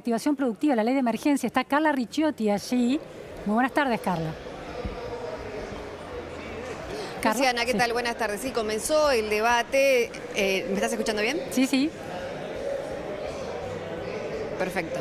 Activación productiva, la ley de emergencia. Está Carla Ricciotti allí. Muy buenas tardes, Carla. Luciana, ¿qué tal? Buenas tardes. Sí, comenzó el debate. ¿Me estás escuchando bien? Sí, sí. Perfecto.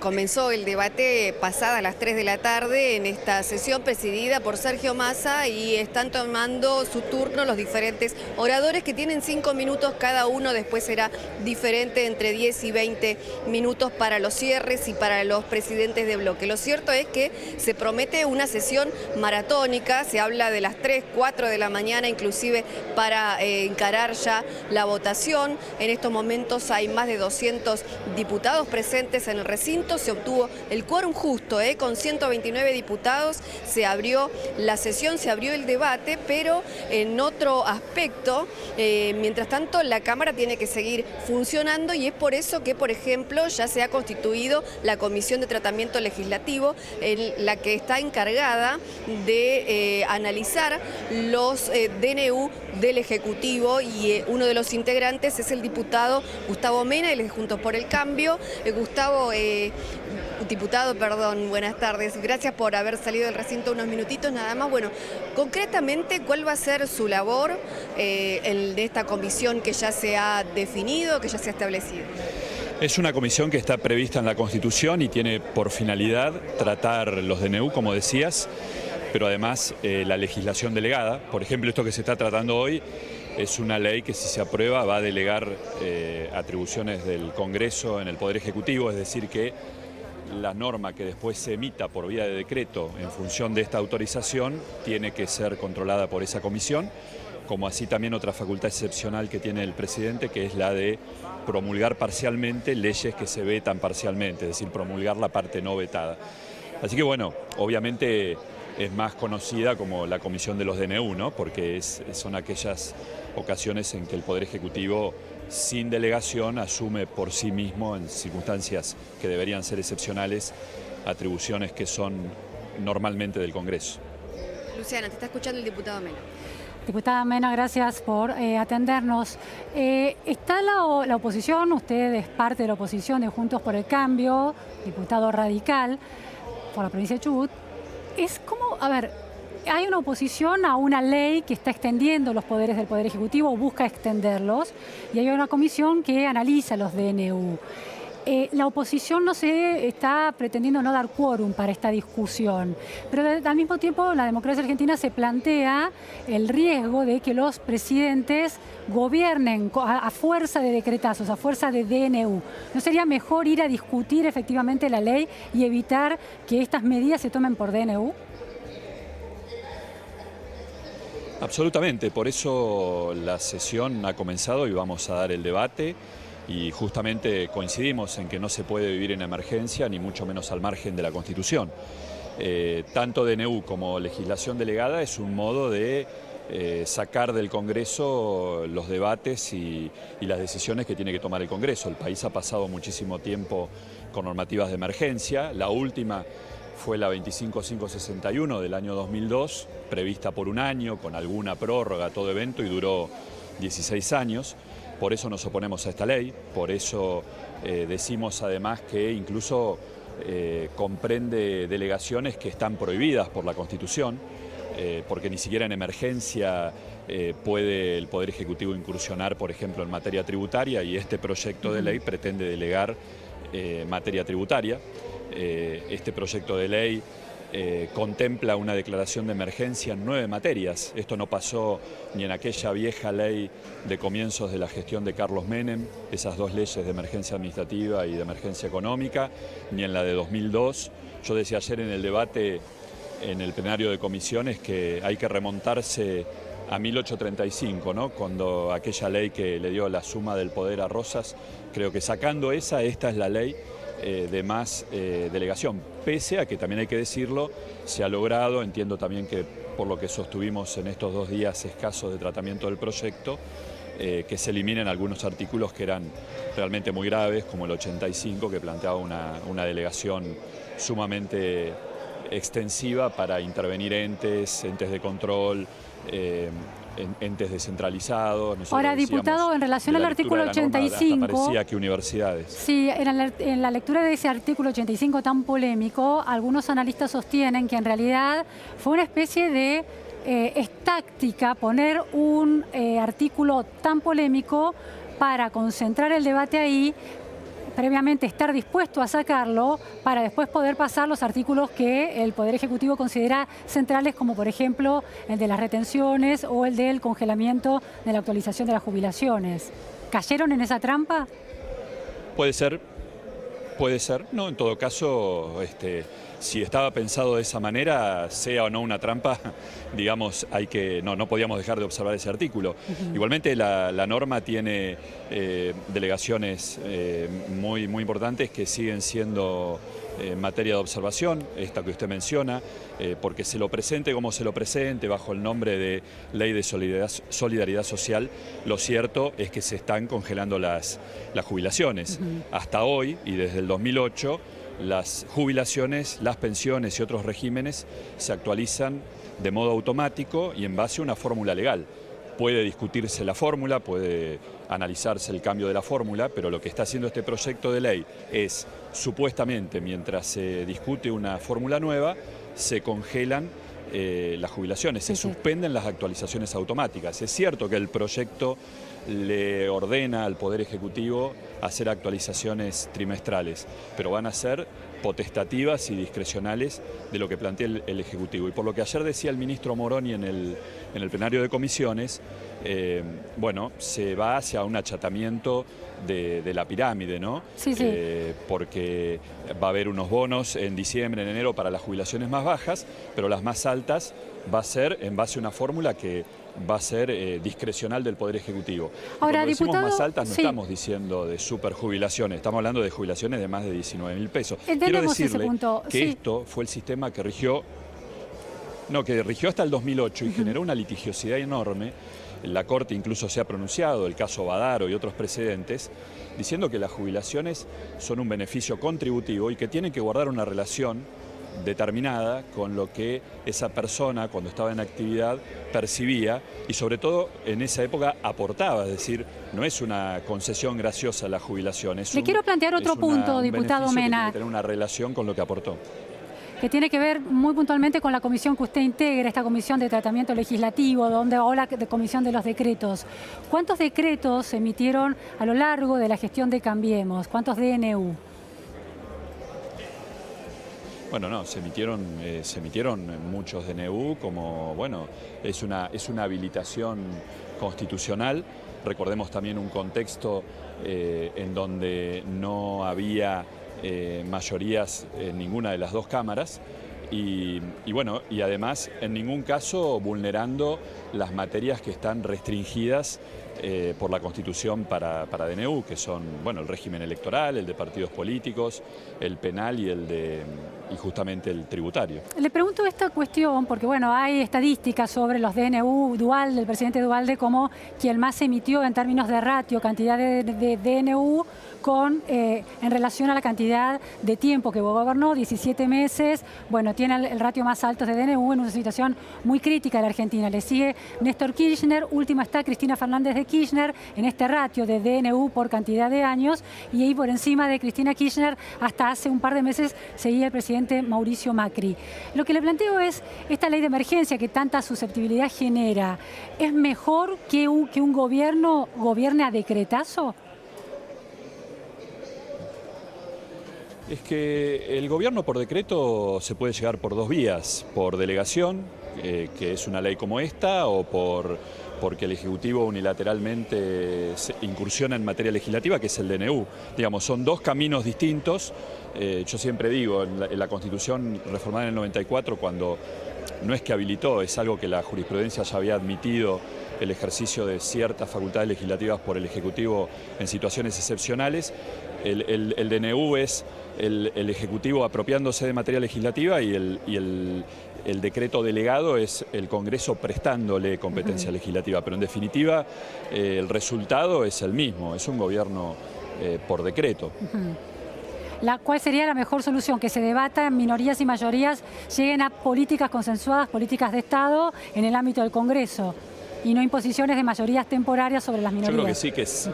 Comenzó el debate pasada las 3 de la tarde en esta sesión presidida por Sergio Massa y están tomando su turno los diferentes oradores que tienen 5 minutos cada uno, después será diferente entre 10 y 20 minutos para los cierres y para los presidentes de bloque. Lo cierto es que se promete una sesión maratónica, se habla de las 3, 4 de la mañana inclusive para encarar ya la votación. En estos momentos hay más de 200 diputados presentes en el recinto, se obtuvo el quórum justo, con 129 diputados, se abrió la sesión, se abrió el debate, pero en otro aspecto, mientras tanto la Cámara tiene que seguir funcionando y es por eso que, por ejemplo, ya se ha constituido la Comisión de Tratamiento Legislativo, la que está encargada de analizar los DNU del Ejecutivo y uno de los integrantes es el diputado Gustavo Mena, él es Juntos por el Cambio. Gustavo, diputado, perdón, buenas tardes. Gracias por haber salido del recinto unos minutitos nada más. Bueno, concretamente, ¿cuál va a ser su labor de esta comisión que ya se ha definido, que ya se ha establecido? Es una comisión que está prevista en la Constitución y tiene por finalidad tratar los DNU, como decías, pero además la legislación delegada. Por ejemplo, esto que se está tratando hoy es una ley que, si se aprueba, va a delegar atribuciones del Congreso en el Poder Ejecutivo, es decir que la norma que después se emita por vía de decreto en función de esta autorización tiene que ser controlada por esa comisión, como así también otra facultad excepcional que tiene el presidente, que es la de promulgar parcialmente leyes que se vetan parcialmente, es decir, promulgar la parte no vetada. Así que bueno, obviamente es más conocida como la Comisión de los DNU, ¿no? Porque son aquellas ocasiones en que el Poder Ejecutivo, sin delegación, asume por sí mismo, en circunstancias que deberían ser excepcionales, atribuciones que son normalmente del Congreso. Luciana, te está escuchando el diputado Mena. Diputada Mena, gracias por atendernos. Está la oposición, usted es parte de la oposición de Juntos por el Cambio, diputado radical por la provincia de Chubut. Es como, a ver, hay una oposición a una ley que está extendiendo los poderes del Poder Ejecutivo, o busca extenderlos, y hay una comisión que analiza los DNU. La oposición no se está pretendiendo no dar quórum para esta discusión, pero al mismo tiempo la democracia argentina se plantea el riesgo de que los presidentes gobiernen a fuerza de decretazos, a fuerza de DNU. ¿No sería mejor ir a discutir efectivamente la ley y evitar que estas medidas se tomen por DNU? Absolutamente, por eso la sesión ha comenzado y vamos a dar el debate. Y justamente coincidimos en que no se puede vivir en emergencia, ni mucho menos al margen de la Constitución. Tanto DNU como legislación delegada es un modo de sacar del Congreso los debates y las decisiones que tiene que tomar el Congreso. El país ha pasado muchísimo tiempo con normativas de emergencia. La última fue la 25561 del año 2002, prevista por un año, con alguna prórroga a todo evento, y duró 16 años. Por eso nos oponemos a esta ley, por eso decimos además que incluso comprende delegaciones que están prohibidas por la Constitución, porque ni siquiera en emergencia puede el Poder Ejecutivo incursionar, por ejemplo, en materia tributaria, y este proyecto de ley pretende delegar materia tributaria. Este proyecto de ley contempla una declaración de emergencia en 9 materias. Esto no pasó ni en aquella vieja ley de comienzos de la gestión de Carlos Menem, esas 2 leyes de emergencia administrativa y de emergencia económica, ni en la de 2002. Yo decía ayer en el debate en el plenario de comisiones que hay que remontarse a 1835, ¿no? Cuando aquella ley que le dio la suma del poder a Rosas, creo que sacando esta es la ley de más delegación, pese a que, también hay que decirlo, se ha logrado, entiendo también que por lo que sostuvimos en estos 2 días escasos de tratamiento del proyecto, que se eliminen algunos artículos que eran realmente muy graves, como el 85, que planteaba una delegación sumamente extensiva para intervenir entes de control, entes descentralizados. Nosotros Ahora, diputado, en relación al artículo 85... parecía que universidades. Sí, en la lectura de ese artículo 85 tan polémico, algunos analistas sostienen que en realidad fue una especie de es táctica poner un artículo tan polémico para concentrar el debate ahí, previamente estar dispuesto a sacarlo para después poder pasar los artículos que el Poder Ejecutivo considera centrales, como por ejemplo el de las retenciones o el del congelamiento de la actualización de las jubilaciones. ¿Cayeron en esa trampa? Puede ser, puede ser. No, en todo caso, si estaba pensado de esa manera, sea o no una trampa, digamos, no podíamos dejar de observar ese artículo. Igualmente la norma tiene delegaciones muy importantes que siguen siendo materia de observación, esta que usted menciona, porque se lo presente como se lo presente, bajo el nombre de Ley de Solidaridad Social, lo cierto es que se están congelando las jubilaciones. Hasta hoy, y desde el 2008, las jubilaciones, las pensiones y otros regímenes se actualizan de modo automático y en base a una fórmula legal. Puede discutirse la fórmula, puede analizarse el cambio de la fórmula, pero lo que está haciendo este proyecto de ley es, supuestamente, mientras se discute una fórmula nueva, se congelan las jubilaciones, se suspenden las actualizaciones automáticas. Es cierto que el proyecto le ordena al Poder Ejecutivo hacer actualizaciones trimestrales, pero van a ser potestativas y discrecionales de lo que plantea el Ejecutivo. Y por lo que ayer decía el ministro Moroni en el plenario de comisiones, bueno, se va hacia un achatamiento de la pirámide, ¿no? Sí. Porque va a haber unos bonos en diciembre, en enero para las jubilaciones más bajas, pero las más altas va a ser en base a una fórmula que va a ser discrecional del Poder Ejecutivo. Ahora, cuando decimos diputado, más altas no estamos diciendo de superjubilaciones, estamos hablando de jubilaciones de más de 19.000 pesos. Quiero decirle que esto fue el sistema que rigió hasta el 2008 y generó una litigiosidad enorme. La Corte incluso se ha pronunciado, el caso Badaro y otros precedentes, diciendo que las jubilaciones son un beneficio contributivo y que tienen que guardar una relación determinada con lo que esa persona cuando estaba en actividad percibía y sobre todo en esa época aportaba, es decir, no es una concesión graciosa la jubilación. Le quiero plantear otro punto, diputado Mena. Tiene que tener una relación con lo que aportó. Que tiene que ver muy puntualmente con la comisión que usted integra, esta comisión de tratamiento legislativo, o la comisión de los decretos. ¿Cuántos decretos se emitieron a lo largo de la gestión de Cambiemos? ¿Cuántos DNU? Bueno, no, se emitieron muchos DNU, como, bueno, es una habilitación constitucional. Recordemos también un contexto en donde no había mayorías en ninguna de las dos cámaras y bueno, y además en ningún caso vulnerando las materias que están restringidas por la Constitución para DNU, que son, bueno, el régimen electoral, el de partidos políticos, el penal y justamente el tributario. Le pregunto esta cuestión porque, bueno, hay estadísticas sobre los DNU, Duhalde, el presidente Duhalde, como quien más emitió en términos de ratio, cantidad de DNU, en relación a la cantidad de tiempo que gobernó, 17 meses, bueno, tiene el ratio más alto de DNU en una situación muy crítica de la Argentina. Le sigue Néstor Kirchner, última está Cristina Fernández de Kirchner en este ratio de DNU por cantidad de años, y ahí por encima de Cristina Kirchner hasta hace un par de meses seguía el presidente Mauricio Macri. Lo que le planteo es, esta ley de emergencia que tanta susceptibilidad genera, ¿es mejor que un gobierno gobierne a decretazo? Es que el gobierno por decreto se puede llegar por dos vías, por delegación, que es una ley como esta, o porque el Ejecutivo unilateralmente incursiona en materia legislativa, que es el DNU. Digamos, son dos caminos distintos. Yo siempre digo, en la Constitución reformada en el 94, cuando no es que habilitó, es algo que la jurisprudencia ya había admitido, el ejercicio de ciertas facultades legislativas por el Ejecutivo en situaciones excepcionales. El DNU es el Ejecutivo apropiándose de materia legislativa y el decreto delegado es el Congreso prestándole competencia legislativa. Pero en definitiva el resultado es el mismo, es un gobierno por decreto. ¿Cuál sería la mejor solución? Que se debata, minorías y mayorías lleguen a políticas consensuadas, políticas de Estado en el ámbito del Congreso. y no imposiciones de mayorías temporarias sobre las minorías. Yo creo que sí, que es...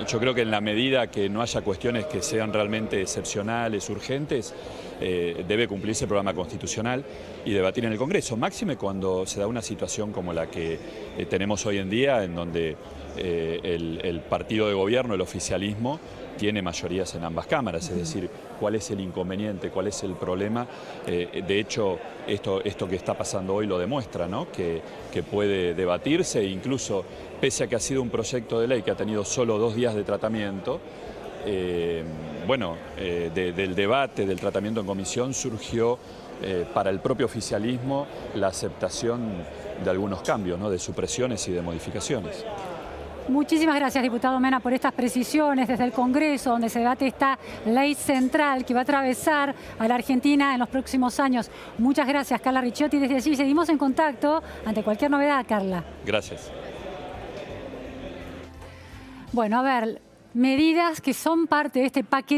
Yo creo que en la medida que no haya cuestiones que sean realmente excepcionales, urgentes, debe cumplirse el programa constitucional y debatir en el Congreso. Máxime cuando se da una situación como la que tenemos hoy en día, en donde el partido de gobierno, el oficialismo, tiene mayorías en ambas cámaras, es decir, cuál es el inconveniente, cuál es el problema. De hecho, esto que está pasando hoy lo demuestra, ¿no? Que puede debatirse, e incluso pese a que ha sido un proyecto de ley que ha tenido solo 2 días de tratamiento, del debate, del tratamiento en comisión, surgió para el propio oficialismo la aceptación de algunos cambios, ¿no? De supresiones y de modificaciones. Muchísimas gracias, diputado Mena, por estas precisiones desde el Congreso, donde se debate esta ley central que va a atravesar a la Argentina en los próximos años. Muchas gracias, Carla Ricciotti. Desde allí seguimos en contacto ante cualquier novedad, Carla. Gracias. Bueno, a ver, medidas que son parte de este paquete